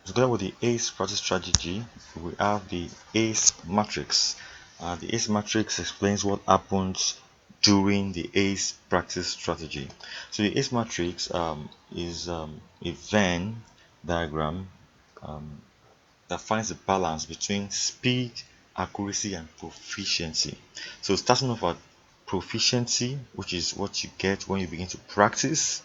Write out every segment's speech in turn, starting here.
Together with the ACE practice strategy, we have the ACE matrix. The ACE matrix explains what happens during the ACE practice strategy. So the ACE matrix is a Venn diagram um, that finds a balance between speed, accuracy, and proficiency. So starting off at proficiency, which is what you get when you begin to practice,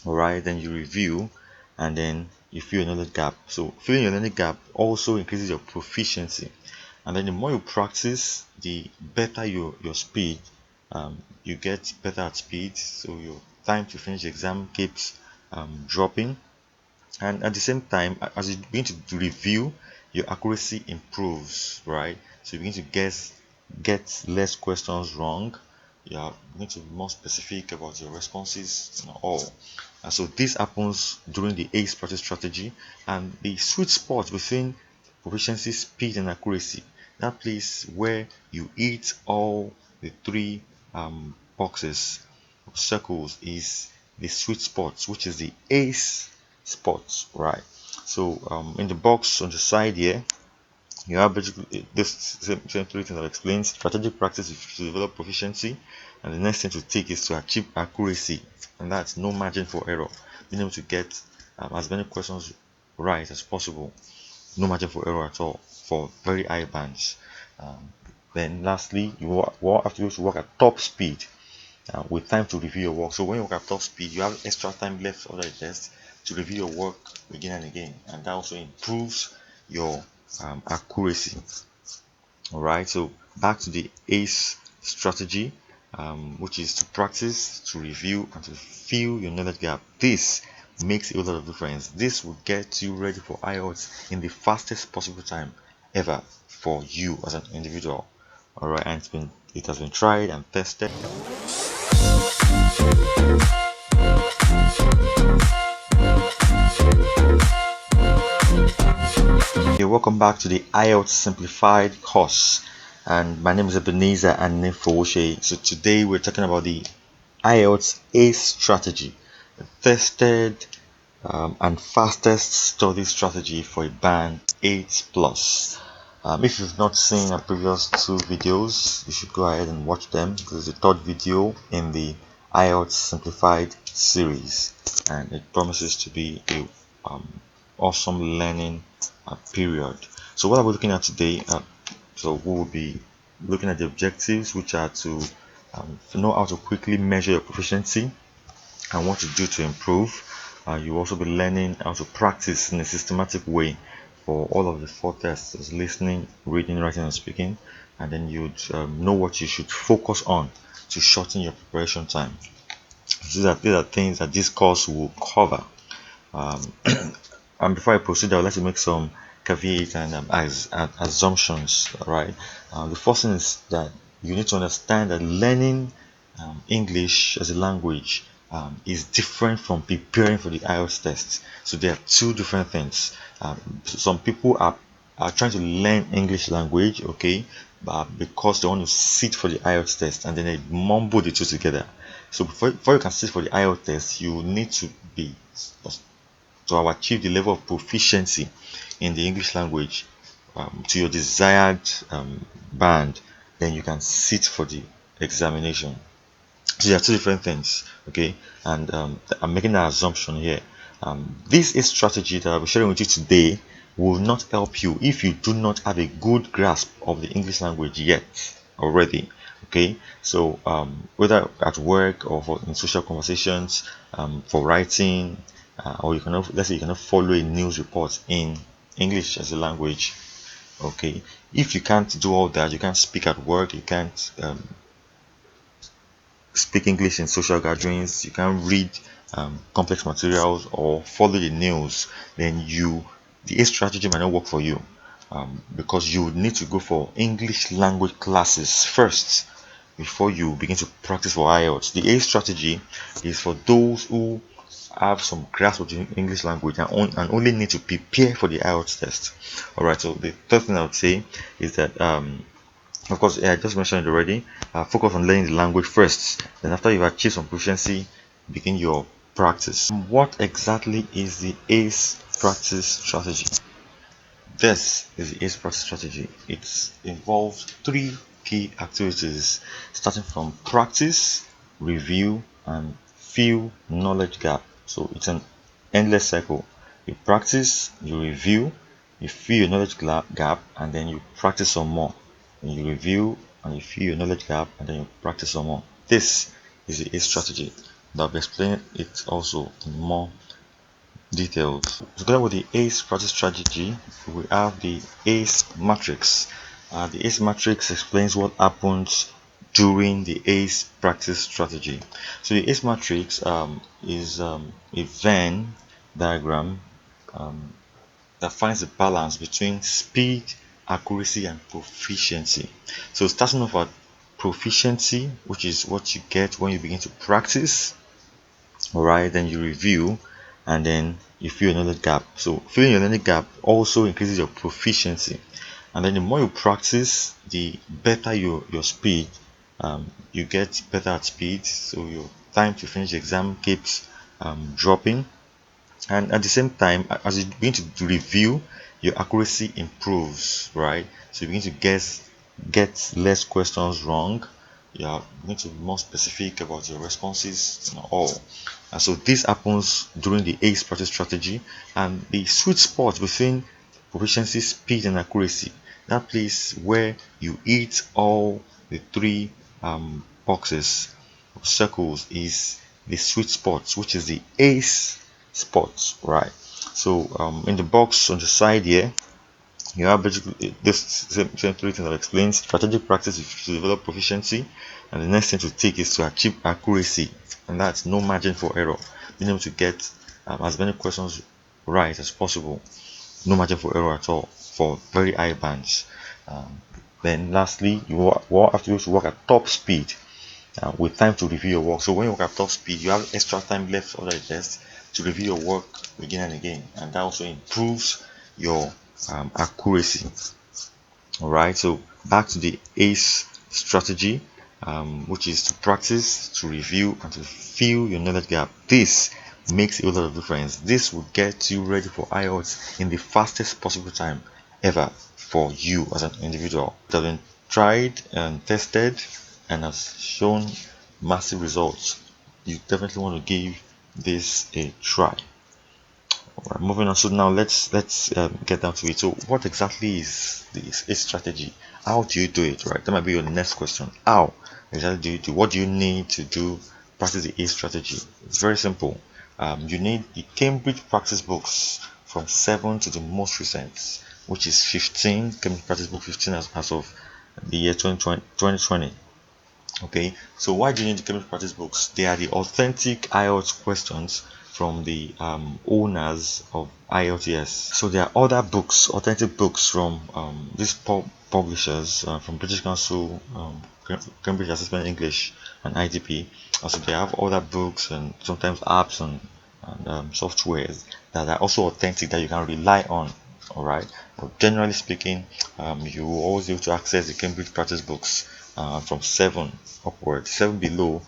alright, then you review, and then you fill another gap. So filling another gap also increases your proficiency, and then the more you practice, the better your speed. You get better at speed, so your time to finish the exam keeps dropping, and at the same time, as you begin to review, your accuracy improves, right? So you begin to get less questions wrong. You are going to be more specific about your responses and all. And so this happens during the ACE practice strategy, and the sweet spot between proficiency, speed, and accuracy, that place where you hit all the three boxes, circles, is the sweet spot, which is the ACE spots, right? So in the box on the side here, you have basically this same three things I've explained. Strategic practice is to develop proficiency, and the next thing to take is to achieve accuracy, and that's no margin for error, being able to get as many questions right as possible, no margin for error at all, for very high bands. um, then lastly, you have to be able to work at top speed with time to review your work. So when you work at top speed, you have extra time left for the test to review your work again and again, and that also improves your accuracy. All right, so back to the ACE strategy, which is to practice, to review, and to fill your knowledge gap. This makes a lot of difference. This will get you ready for IELTS in the fastest possible time ever for you as an individual. All right, and it has been tried and tested. Okay, welcome back to the IELTS Simplified course, and my name is Ebenezer and Nifowoshe. So today we're talking about the IELTS ACE strategy, the tested and fastest study strategy for a band 8 plus. If you've not seen our previous two videos, you should go ahead and watch them, because it's the third video in the IELTS Simplified series, and it promises to be a awesome learning period. So what are we looking at today? So we will be looking at the objectives, which are to know how to quickly measure your proficiency and what to do to improve. You will also be learning how to practice in a systematic way for all of the four tests: as listening, reading, writing, and speaking. And then you'd know what you should focus on to shorten your preparation time. So these are things that this course will cover. Um, and before I proceed, I would like to make some caveats and assumptions. Right. The first thing is that you need to understand that learning English as a language is different from preparing for the IELTS test. So there are two different things. Some people are trying to learn English language, okay, but because they want to sit for the IELTS test, and then they mumble the two together. So before you can sit for the IELTS test, you need to be to have achieved the level of proficiency in the English language to your desired band. Then you can sit for the examination. So there are two different things, okay? And I'm making an assumption here. This is strategy that I'll be sharing with you today will not help you if you do not have a good grasp of the English language yet already. Okay, so whether at work or in social conversations, for writing, or you cannot, let's say you cannot follow a news report in English as a language. Okay, if you can't do all that, you can't speak at work, you can't speak English in social gatherings, you can't read complex materials or follow the news, then the A strategy might not work for you, because you would need to go for English language classes first before you begin to practice for IELTS. The A strategy is for those who have some grasp of the English language and only need to prepare for the IELTS test. Alright, so the third thing I would say is that of course, I just mentioned it already. Focus on learning the language first. Then, after you've achieved some proficiency, begin your practice. What exactly is the ACE practice strategy? This is the ACE practice strategy. It involves three key activities, starting from practice, review, and fill knowledge gap. So it's an endless cycle. You practice, you review, you fill your knowledge gap, and then you practice some more. And you review and you fill your knowledge gap, and then you practice some more. This is the ACE strategy. I'll be explaining it also in more details. Together with the ACE practice strategy, we have the ACE matrix. The ACE matrix explains what happens during the ACE practice strategy. So the ACE matrix is a Venn diagram that finds a balance between speed, accuracy, and proficiency. So starting off at proficiency, which is what you get when you begin to practice. Alright, then you review and then you fill another gap. So filling another gap also increases your proficiency, and then the more you practice, the better your speed. You get better at speed, so your time to finish the exam keeps dropping. And at the same time, as you begin to review, your accuracy improves, right? So you begin to get less questions wrong. You are going to be more specific about your responses and all. And so this happens during the ACE practice strategy, and the sweet spot between proficiency, speed, and accuracy, that place where you hit all the three boxes or circles, is the sweet spot, which is the ACE spot, right? So in the box on the side here, you have basically this same three things that explains strategic practice is to develop proficiency, and the next thing to take is to achieve accuracy, and that's no margin for error, being able to get as many questions right as possible, no margin for error at all for very high bands. Then lastly, you have to be able to work at top speed with time to review your work. So when you work at top speed, you have extra time left for the test to review your work again and again, and that also improves your accuracy. All right, so back to the ACE strategy, which is to practice, to review, and to fill your knowledge gap. This makes a lot of difference. This will get you ready for IELTS in the fastest possible time ever for you as an individual. It has been tried and tested and has shown massive results. You definitely want to give this a try. Alright, moving on. So now let's get down to it. So what exactly is this strategy? How do you do it? Right, that might be your next question. How exactly do you do? What do you need to do practice the ACE strategy? It's very simple. You need the Cambridge practice books from 7 to the most recent, which is 15. Cambridge practice book 15 as of the year 2020. Okay, so why do you need the Cambridge practice books? They are the authentic IELTS questions from the owners of IELTS. So there are other books, authentic books from these publishers from British Council, Cambridge Assessment English, and IDP. Also, they have other books and sometimes apps and softwares that are also authentic that you can rely on. Alright, but generally speaking, you will always be able to access the Cambridge practice books from 7 upward. 7 below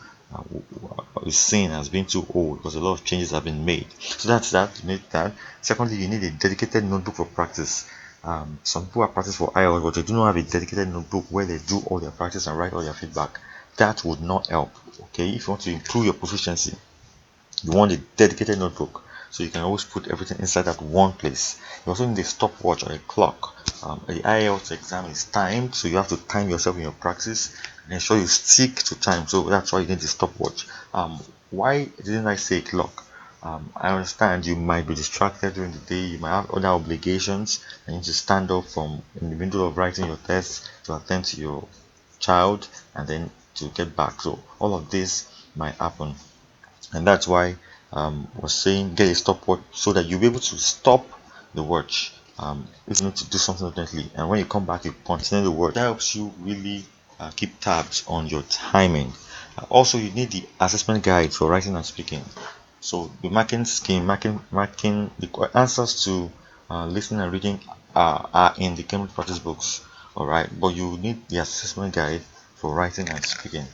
is seen as being too old because a lot of changes have been made. So that's that. You need that. Secondly, you need a dedicated notebook for practice. Some people are practice for IELTS, but they do not have a dedicated notebook where they do all their practice and write all their feedback. That would not help. Okay, if you want to improve your proficiency, you want a dedicated notebook, so you can always put everything inside that one place. You also need a stopwatch or a clock. The IELTS exam is timed, so you have to time yourself in your practice and ensure you stick to time. So that's why you need a stopwatch. Why didn't I say clock? I understand you might be distracted during the day, you might have other obligations, and you need to stand up from in the middle of writing your test to attend to your child and then to get back. So all of this might happen, and that's why we're saying get a stopwatch so that you'll be able to stop the watch if you need to do something urgently, and when you come back you continue the watch. That helps you really keep tabs on your timing. Also, you need the assessment guide for writing and speaking. So the marking scheme, marking the answers to listening and reading are in the Cambridge practice books. Alright, but you need the assessment guide for writing and speaking.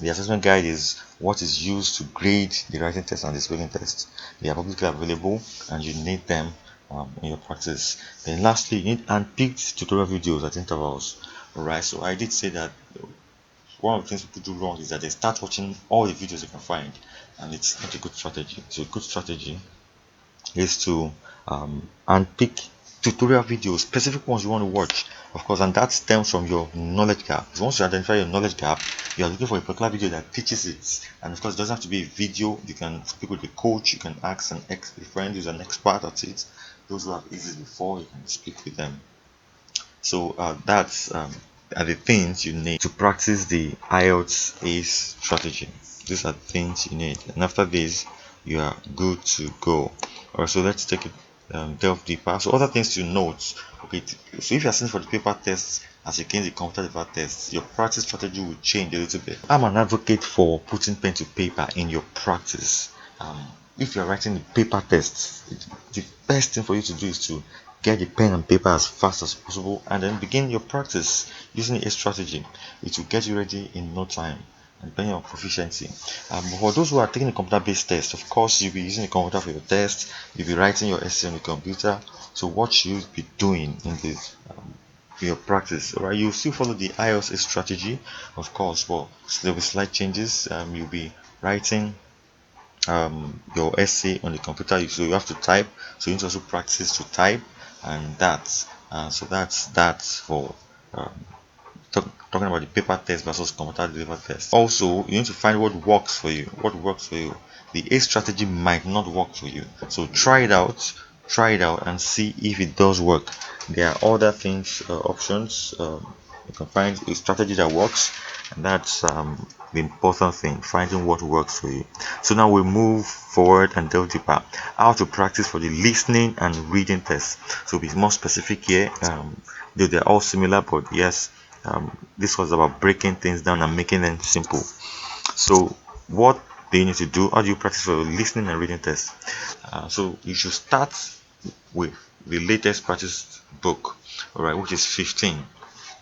The assessment guide is what is used to grade the writing test and the speaking test. They are publicly available and you need them in your practice. Then lastly, you need handpicked tutorial videos at intervals. Alright, so I did say that one of the things people do wrong is that they start watching all the videos they can find, and it's not a good strategy. So a good strategy is to unpick tutorial videos, specific ones you want to watch, of course, and that stems from your knowledge gap. So once you identify your knowledge gap, you are looking for a particular video that teaches it, and of course, it doesn't have to be a video. You can speak with a coach, you can ask a friend who's an expert at it. Those who have used it before, you can speak with them. So that's are the things you need to practice the IELTS ACE strategy. These are the things you need, and after this, you are good to go. Alright, so let's take it delve deeper. So other things to note. Okay, so if you are sitting for the paper tests as against the computer paper tests, your practice strategy will change a little bit. I'm an advocate for putting pen to paper in your practice. If you're writing the paper tests, the best thing for you to do is to get the pen and paper as fast as possible and then begin your practice using a strategy. It will get you ready in no time, depending on proficiency. For those who are taking a computer-based test, of course, you'll be using the computer for your test. You'll be writing your essay on the computer. So what should you be doing in this your practice? Alright, you still follow the IELTS strategy, of course, but there will be slight changes. You'll be writing your essay on the computer, so you have to type, so you need to also practice to type, and that's that for talking about the paper test versus computer delivered test. Also, you need to find what works for you. The A strategy might not work for you, so try it out and see if it does work. There are other things, options. You can find a strategy that works, and that's the important thing, finding what works for you. So now we move forward and delve deeper. How to practice for the listening and reading test. So be more specific here. Though they're all similar, but yes, this was about breaking things down and making them simple. So what do you need to do? How do you practice for listening and reading test? So you should start with the latest practice book, all right, which is 15.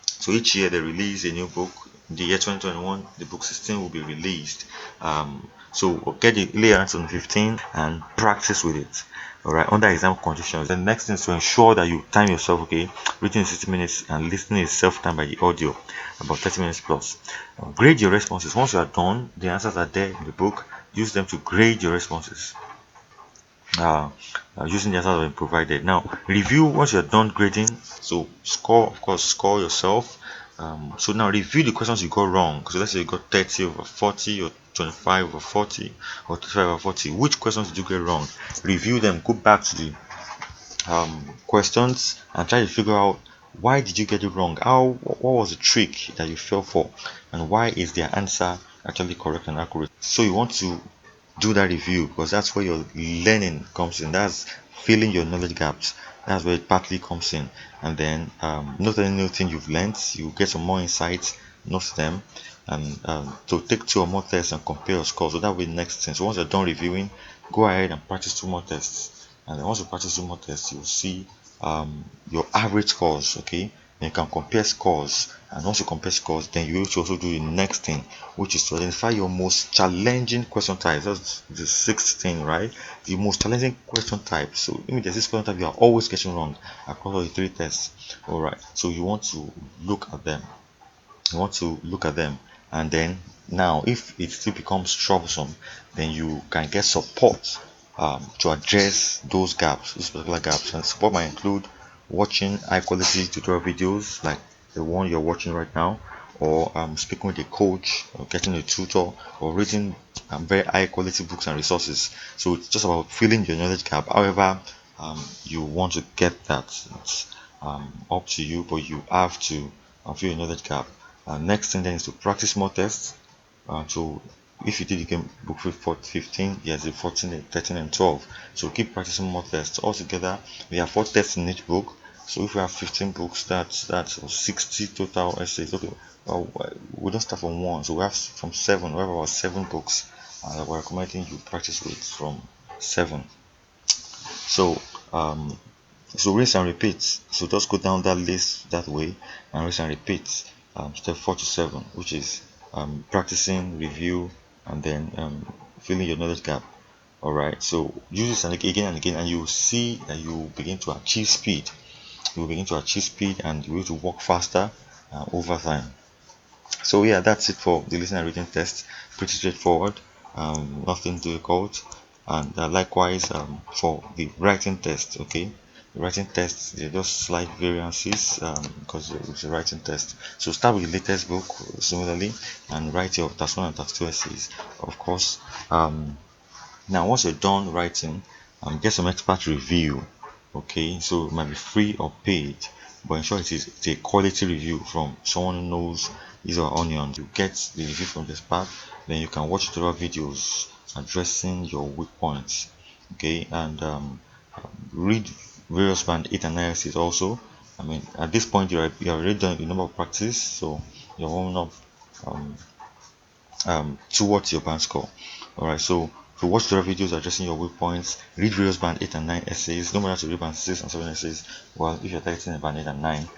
So each year they release a new book. In the year 2021, the book 16 will be released. So get the lay hands on 15 and practice with it. Alright, under exam conditions. The next thing is to ensure that you time yourself. Okay, reading is 60 minutes and listening is self-timed by the audio, about 30 minutes plus. Grade your responses. Once you are done, the answers are there in the book. Use them to grade your responses. Using the answers that have been provided. Now, review once you're done grading. So, score, of course, score yourself. So now review the questions you got wrong. So let's say you got 30 over 40 or 25 over 40 or 35 over 40. Which questions did you get wrong? Review them. Go back to the questions and try to figure out why did you get it wrong. What was the trick that you fell for, and why is their answer actually correct and accurate? So you want to do that review because that's where your learning comes in. That's filling your knowledge gaps. That's where it partly comes in. And then note any new thing you've learned, you get some more insights, note them, and so take 2 or more tests and compare your scores. So that will be the next thing. So once you're done reviewing, go ahead and practice 2 more tests. And then once you practice 2 more tests, you'll see your average scores. Okay, then you can compare scores, and once you compare scores, then you will also do the next thing, which is to identify your most challenging question types. That's the 6th thing, right? The most challenging question type. So there's this question type you are always getting wrong across all the 3 tests. All right, so you want to look at them. And then now if it still becomes troublesome, then you can get support to address those particular gaps. And support might include watching high quality tutorial videos like the one you're watching right now, or speaking with a coach, or getting a tutor, or reading very high quality books and resources. So it's just about filling your knowledge gap. However you want to get that, it's up to you, but you have to fill your knowledge gap. Next thing then is to practice more tests. So if you did, you can book for 15, yes, the 14, 13, and 12. So keep practicing more tests. Altogether, we have 4 tests in each book. So if we have 15 books, that's 60 total essays. Okay, we don't start from 1, so we have from 7. We have about 7 books. We're recommending you practice with from 7. So rinse and repeat. So just go down that list that way and rinse and repeat. Step 4 to 7, which is practicing, review, and then filling your knowledge gap. Alright, so use this and again and again, and you will see that you begin to achieve speed. You will begin to achieve speed and you will to work faster over time. So yeah, that's it for the listening and reading test. Pretty straightforward, nothing difficult. And likewise for the writing test. Okay, the writing test, they're just slight variances because it's a writing test. So start with the latest book similarly and write your task 1 and task 2 essays, of course. Now once you're done writing, get some expert review. Okay, so it might be free or paid, but ensure it's a quality review from someone who knows these are onions. You get the review from the expert, then you can watch tutorial videos addressing your weak points. Okay, and read various band 8 analysis also. I mean, at this point you have already done a number of practice, so you're warming up towards your band score. Alright, so to watch the videos addressing your weak points, read various band 8 and 9 essays. No matter to read band 6 and 7 essays. Well, if you're targeting a band 8 and 9,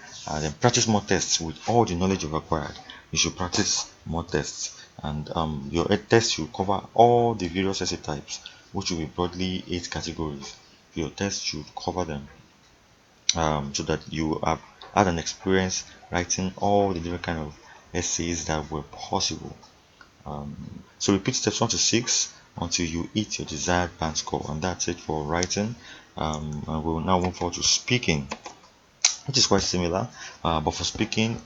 then practice more tests with all the knowledge you've acquired. You should practice more tests, and your test should cover all the various essay types, which will be broadly 8 categories. Your test should cover them, so that you have had an experience writing all the different kind of essays that were possible. So repeat steps 1 to 6 until you hit your desired band score, and that's it for writing. And we'll now move forward to speaking, which is quite similar, but for speaking,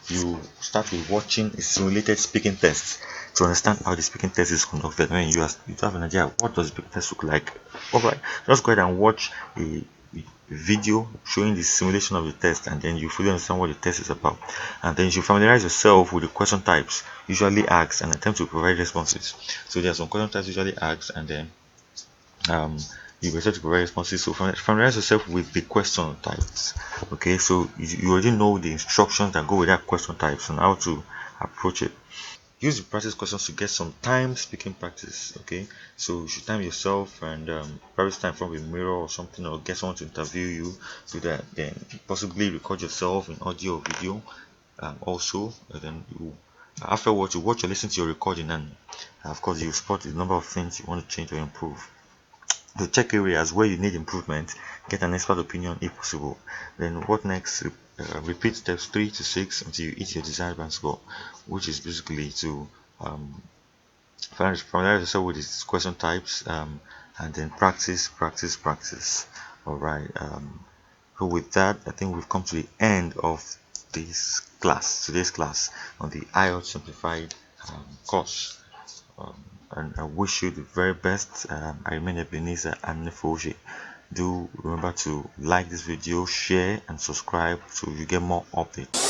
you start with watching a simulated speaking test to understand how the speaking test is conducted. When you have an idea, what does the speaking test look like? Alright, just go ahead and watch a video showing the simulation of the test, and then you fully understand what the test is about. And then you should familiarize yourself with the question types usually asked and attempt to provide responses. So there are some question types usually asked, and then you will to provide responses. So familiarize yourself with the question types. Okay, so you already know the instructions that go with that question types and how to approach it. Use the practice questions to get some time speaking practice. Okay, so you should time yourself and practice time from a mirror or something, or get someone to interview you, so that then possibly record yourself in audio or video. Also, then you afterwards you watch or listen to your recording, and of course you spot the number of things you want to change or improve. To check areas where you need improvement, get an expert opinion if possible. Then what next? Repeat steps 3 to 6 until you hit your desired band score, which is basically to familiarize yourself with these question types, and then practice. Alright, so with that, I think we've come to the end of today's class on the IELTS Simplified course. And I wish you the very best. I remain Ebenezer and Nefoje. Do remember to like this video, share, and subscribe so you get more updates.